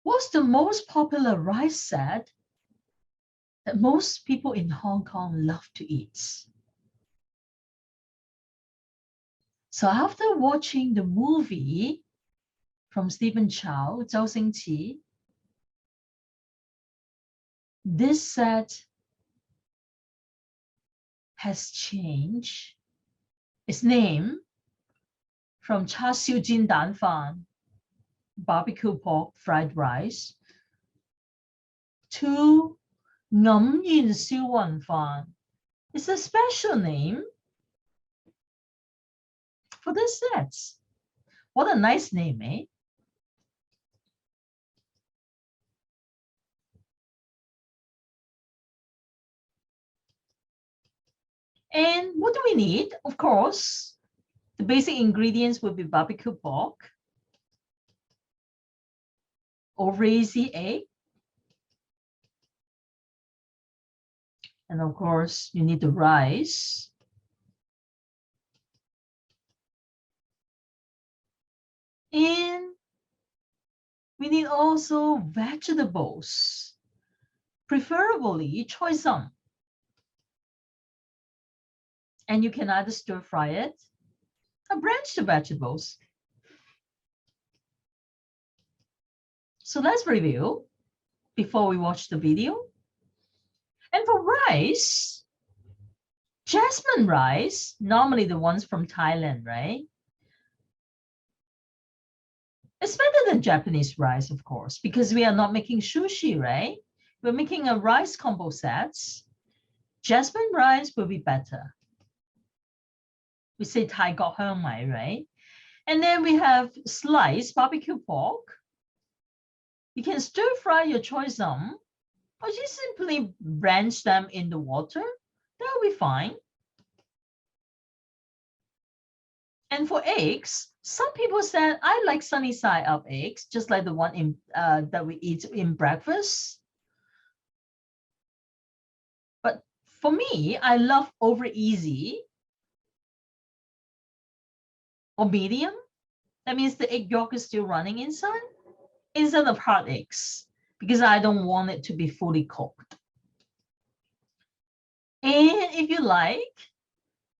What's the most popular rice set that most people in Hong Kong love to eat? So after watching the movie from Stephen Chow, Zhou Xingqi, this set has changed its name from Char Siu Jin Dan Fan, barbecue pork fried rice, to Ngam Yin Siu Wan Fan. It's a special name for this set. What a nice name, eh? And what do we need? Of course, the basic ingredients would be barbecue pork, over easy egg, and of course, you need the rice. And we need also vegetables, preferably choy sum. And you can either stir fry it or blanch the vegetables. So let's review before we watch the video. And for rice, jasmine rice, normally the ones from Thailand, right? It's better than Japanese rice, of course, because we are not making sushi, right? We're making a rice combo sets. Jasmine rice will be better. We say Thai gok hang mai, right? And then we have sliced barbecue pork. You can stir fry your choy sum, or you simply blanch them in the water. That'll be fine. And for eggs, some people said, I like sunny side up eggs, just like the one in that we eat in breakfast. But for me, I love over easy or medium. That means the egg yolk is still running inside, instead of hard eggs, because I don't want it to be fully cooked. And if you like,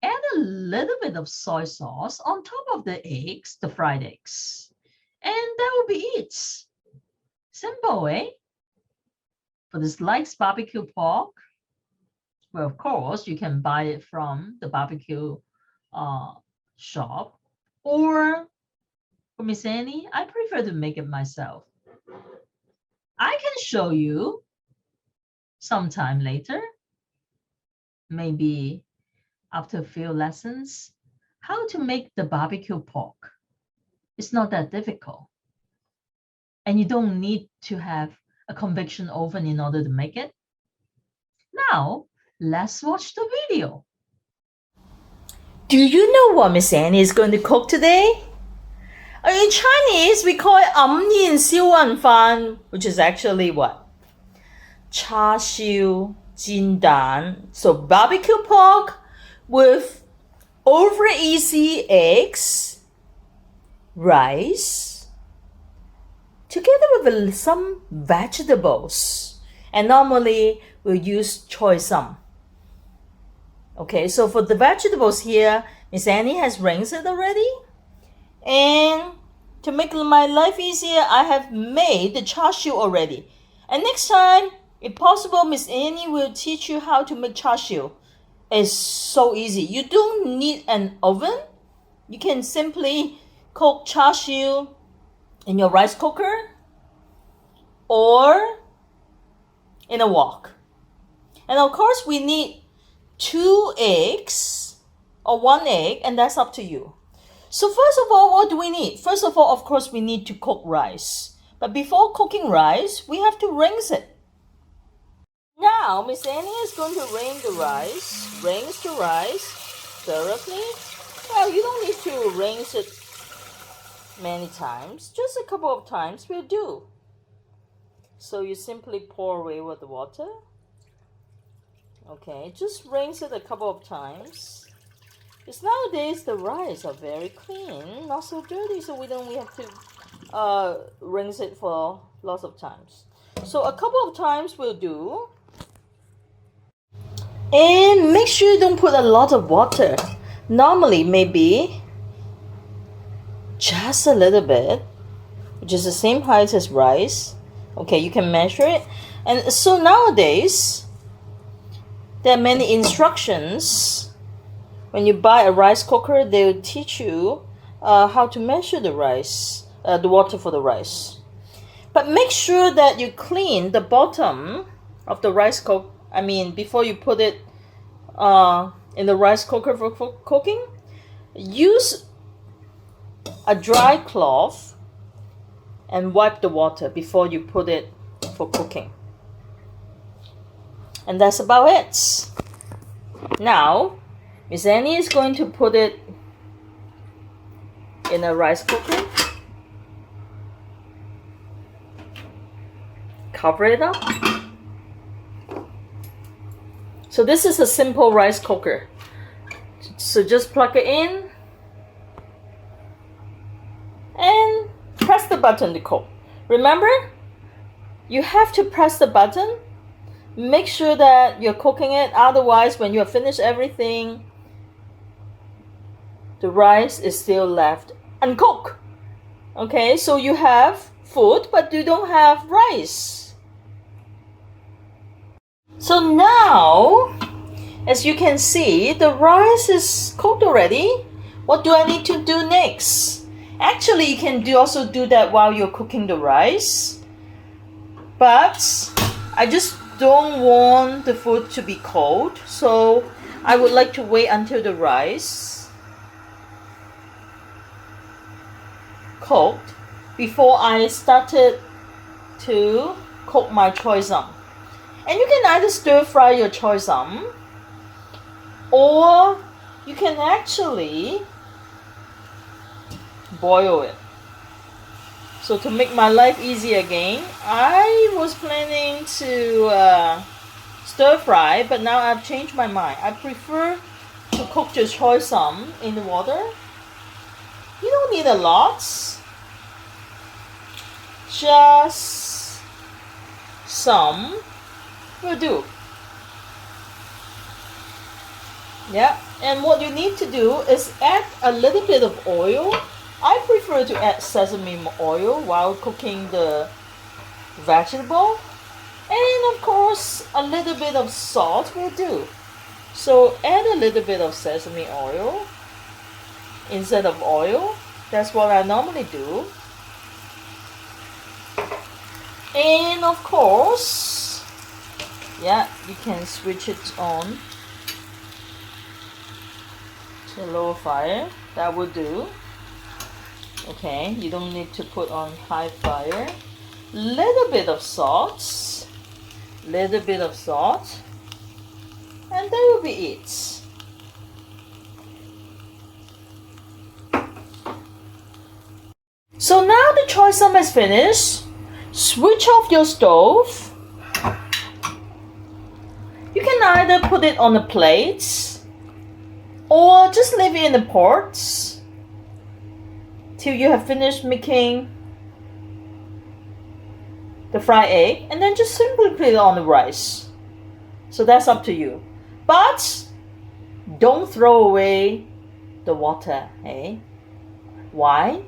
add a little bit of soy sauce on top of the eggs, the fried eggs. And that will be it. Simple, eh? For this sliced barbecue pork, well, of course, you can buy it from the barbecue shop. Or for Miss Annie, I prefer to make it myself. I can show you sometime later, maybe after a few lessons, how to make the barbecue pork. It's not that difficult. And you don't need to have a convection oven in order to make it. Now, let's watch the video. Do you know what Miss Annie is going to cook today? In Chinese, we call it yin xiu wan fan, which is actually what? Char siu jin dan. So barbecue pork with over easy eggs, rice, together with some vegetables. And normally we'll use choy sum. Okay, so for the vegetables here, Miss Annie has rinsed it already. And to make my life easier, I have made the char siu already. And next time, if possible, Miss Annie will teach you how to make char siu. It's so easy. You don't need an oven. You can simply cook char siu in your rice cooker or in a wok. And of course, we need 2 eggs or 1 egg, and that's up to you. So first of all, what do we need? First of all, of course, we need to cook rice. But before cooking rice, we have to rinse it. Now, Miss Annie is going to rinse the rice thoroughly. Well, you don't need to rinse it many times. Just a couple of times will do. So you simply pour away with the water. Okay, just rinse it a couple of times. Because nowadays the rice are very clean, not so dirty, so we have to rinse it for lots of times. So a couple of times will do. And make sure you don't put a lot of water. Normally, maybe just a little bit, which is the same height as rice. Okay, you can measure it. And so nowadays, there are many instructions. When you buy a rice cooker, they will teach you how to measure the rice, the water for the rice. But make sure that you clean the bottom of the rice cooker. I mean, before you put it in the rice cooker for cooking, use a dry cloth and wipe the water before you put it for cooking. And that's about it. Now, Miss Annie is going to put it in a rice cooker. Cover it up. So this is a simple rice cooker. So just plug it in and press the button to cook. Remember, you have to press the button. Make sure that you're cooking it. Otherwise, when you have finished everything, the rice is still left uncooked. Okay, so you have food, but you don't have rice. So now, as you can see, the rice is cooked already. What do I need to do next? Actually, you can also do that while you're cooking the rice. But I just don't want the food to be cold. So I would like to wait until the rice cooked before I started to cook my choy sum. And you can either stir fry your choy sum, or you can actually boil it. So to make my life easy again, I was planning to stir fry, but now I've changed my mind. I prefer to cook the choy sum in the water. You don't need a lot. Just some will do. Yeah, and what you need to do is add a little bit of oil. I prefer to add sesame oil while cooking the vegetable. And of course, a little bit of salt will do. So add a little bit of sesame oil instead of oil. That's what I normally do. And of course, yeah, you can switch it on to lower fire. That will do. Okay, you don't need to put on high fire. Little bit of salt. Little bit of salt. And that will be it. So now the choy sum is finished. Switch off your stove. You can either put it on a plate or just leave it in the pot till you have finished making the fried egg, and then just simply put it on the rice. So that's up to you. But don't throw away the water, eh? Why?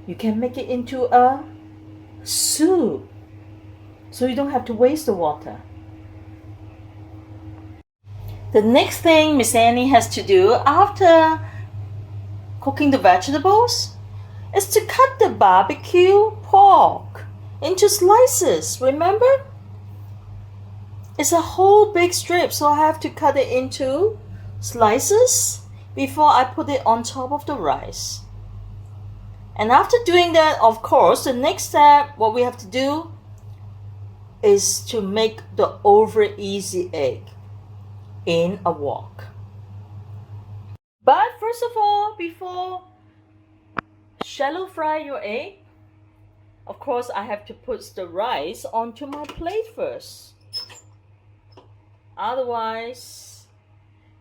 You can make it into a soup, so you don't have to waste the water. The next thing Miss Annie has to do after cooking the vegetables is to cut the barbecue pork into slices. Remember? It's a whole big strip, so I have to cut it into slices before I put it on top of the rice. And after doing that, of course, the next step, what we have to do is to make the over easy egg in a wok. But first of all, before shallow fry your egg, of course, I have to put the rice onto my plate first. Otherwise,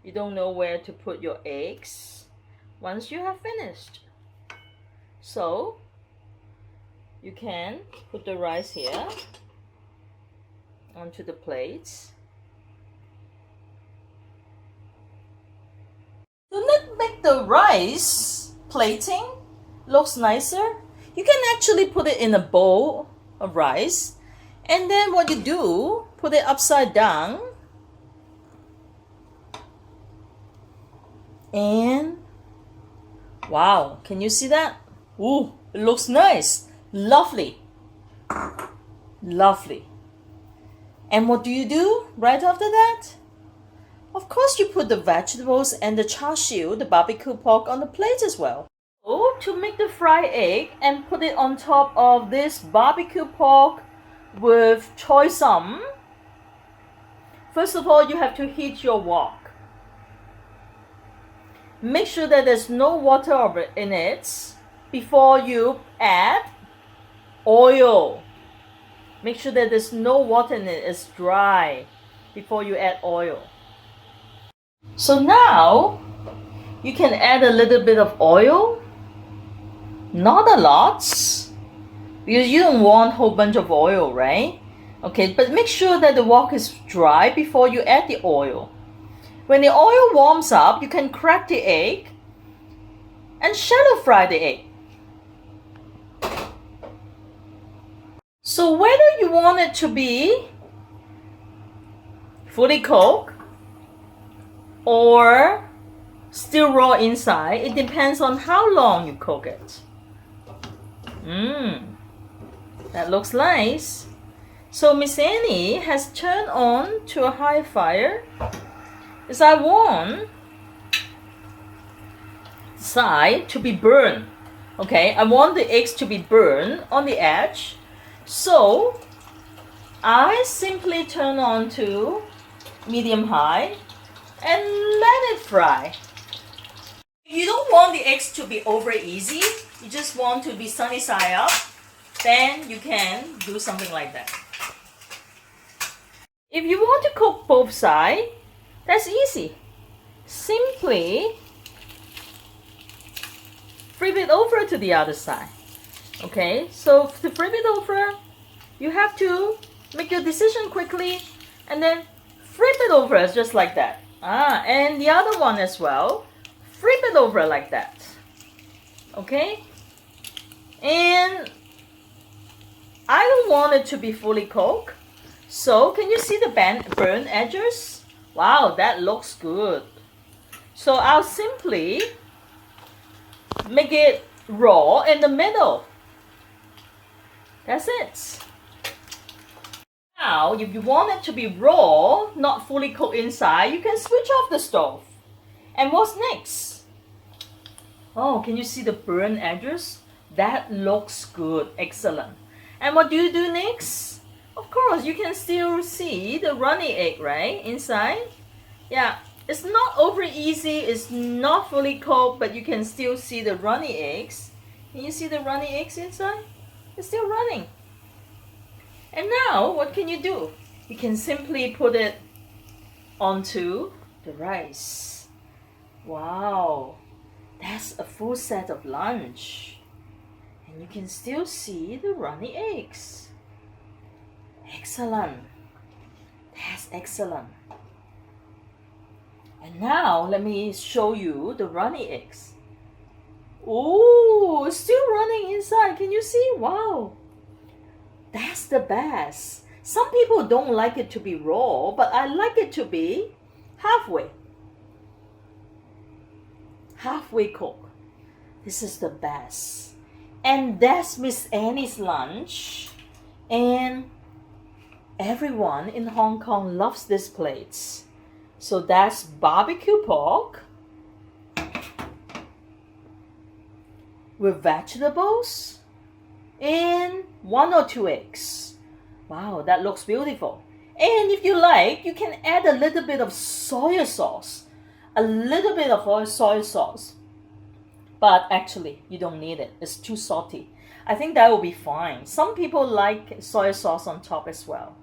you don't know where to put your eggs once you have finished. So, you can put the rice here onto the plates. To make the rice plating looks nicer, you can actually put it in a bowl of rice, and then what you do, put it upside down, and wow, can you see that? Ooh, it looks nice. Lovely. Lovely. And what do you do right after that? Of course, you put the vegetables and the char siu, the barbecue pork, on the plate as well. So, to make the fried egg and put it on top of this barbecue pork with choy sum, first of all, you have to heat your wok. Make sure that there's no water in it before you add oil. Make sure that there's no water in it, it's dry before you add oil. So now you can add a little bit of oil, not a lot, because you don't want a whole bunch of oil, right? Okay, but make sure that the wok is dry before you add the oil. When the oil warms up, you can crack the egg and shallow fry the egg. So whether you want it to be fully cooked or still raw inside, it depends on how long you cook it. That looks nice. So Miss Annie has turned on to a high fire, as I want the side to be burned. Okay, I want the eggs to be burned on the edge. So I simply turn on to medium high and let it fry. If you don't want the eggs to be over easy, you just want to be sunny side up, then you can do something like that. If you want to cook both sides, that's easy. Simply flip it over to the other side. Okay, so to flip it over, you have to make your decision quickly and then flip it over just like that. And the other one as well, flip it over like that. Okay, and I don't want it to be fully cooked. So can you see the burnt edges? Wow, that looks good. So I'll simply make it raw in the middle. That's it. Now, if you want it to be raw, not fully cooked inside, you can switch off the stove. And what's next? Oh, can you see the burnt edges? That looks good. Excellent. And what do you do next? Of course, you can still see the runny egg, right? Inside. Yeah, it's not over easy. It's not fully cooked, but you can still see the runny eggs. Can you see the runny eggs inside? It's still running. And now, what can you do? You can simply put it onto the rice. Wow, that's a full set of lunch. And you can still see the runny eggs. Excellent. That's excellent. And now, let me show you the runny eggs. Oh, it's still running inside. Can you see? Wow. That's the best. Some people don't like it to be raw, but I like it to be halfway. Halfway cooked. This is the best. And that's Miss Annie's lunch. And everyone in Hong Kong loves these plates. So that's barbecue pork with vegetables and 1 or 2 eggs. Wow, that looks beautiful. And if you like, you can add a little bit of soy sauce. A little bit of soy sauce. But actually, you don't need it. It's too salty. I think that will be fine. Some people like soy sauce on top as well.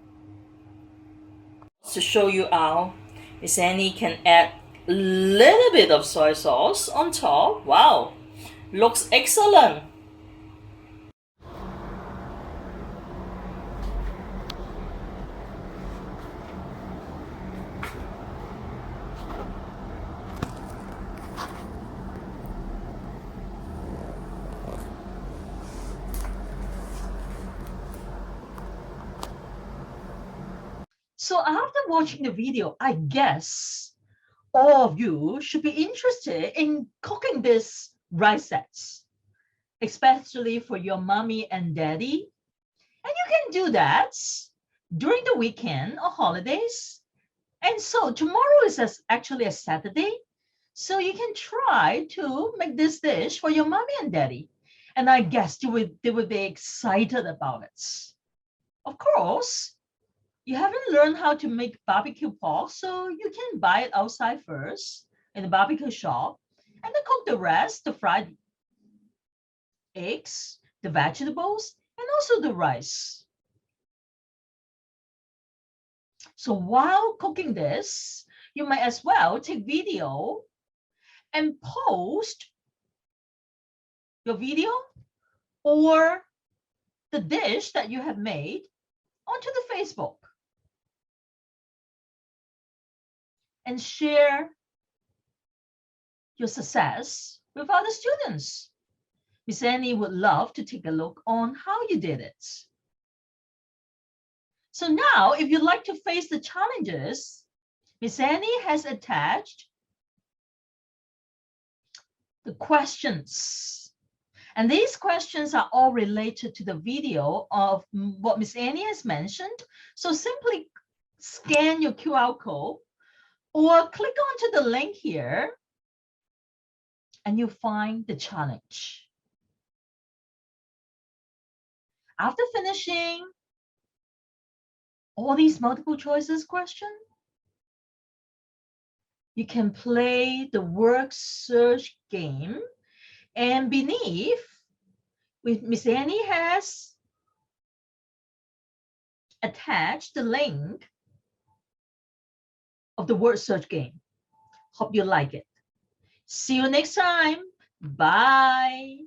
To show you how Miss Annie can add a little bit of soy sauce on top. Wow, looks excellent. So after watching the video, I guess all of you should be interested in cooking these rice sets, especially for your mommy and daddy. And you can do that during the weekend or holidays. And so tomorrow is actually a Saturday. So you can try to make this dish for your mommy and daddy. And I guess they would be excited about it. Of course, you haven't learned how to make barbecue pork, so you can buy it outside first in the barbecue shop, and then cook the rest, the fried eggs, the vegetables, and also the rice. So while cooking this, you might as well take video and post your video or the dish that you have made onto the Facebook and share your success with other students. Miss Annie would love to take a look on how you did it. So now, if you'd like to face the challenges, Miss Annie has attached the questions. And these questions are all related to the video of what Miss Annie has mentioned. So simply scan your QR code or click onto the link here and you'll find the challenge. After finishing all these multiple choices questions, you can play the word search game. And beneath, Miss Annie has attached the link of the word search game. Hope you like it. See you next time. Bye.